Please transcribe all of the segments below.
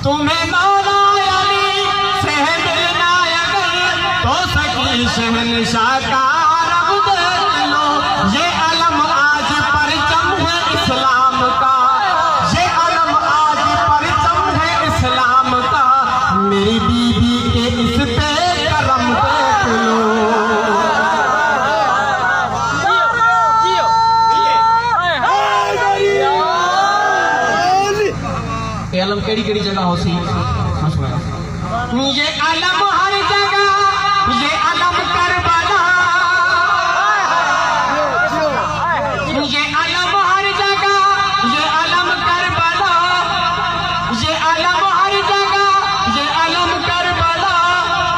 तुम्हें मौला अली से मिलना अगर तो सकी शहनशाह का रब देख लो। ये अलम आज परचम है इस्लाम का, ये अलम आज परचम है इस्लाम का। मेरी बीबी के इस पे करम देख लो। अलम केड़ी केड़ी जगह हो सी ये अलम हर जगह, ये अलम करबला, ये अलम हर जगह, ये अलम करबला, ये अलम हर जगह, ये अलम करबला,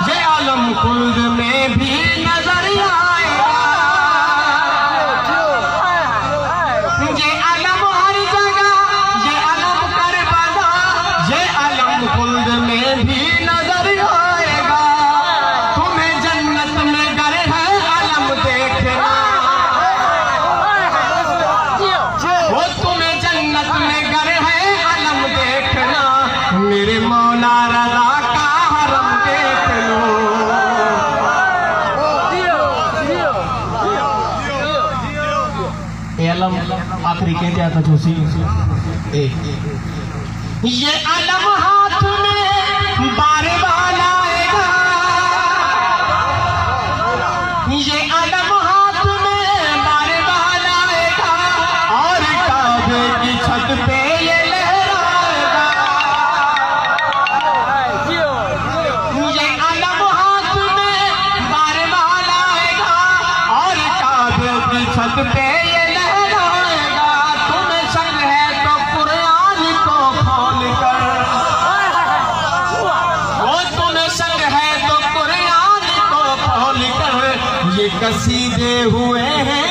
ये अलम खुल्द में भी नजर आएगा। ये अलम हर जगह, ये अलम करबला, ये अलम खुल्द में भी नजर आएगा। तुम्हें जन्नत में घर है अलम देखना, वो तुम्हें जन्नत में घर है अलम देखना। मेरे मौला रज़ा का हरम देख लो। ये अलम आखिरी कहते आता जो सी ये अलम हाथ में बार बार आएगा, ये अलम हाथ में बार बार आएगा और काबे की छत पे ये लहराएगा। ये अलम हाथ में बार बार आएगा और काबे की छत पे ये लहराएगा। तुम्हें शक है तो कुरान को खोल कर, वो तुम्हें शक है तो कुरान को खोल कर, ये कसीदे हुए हैं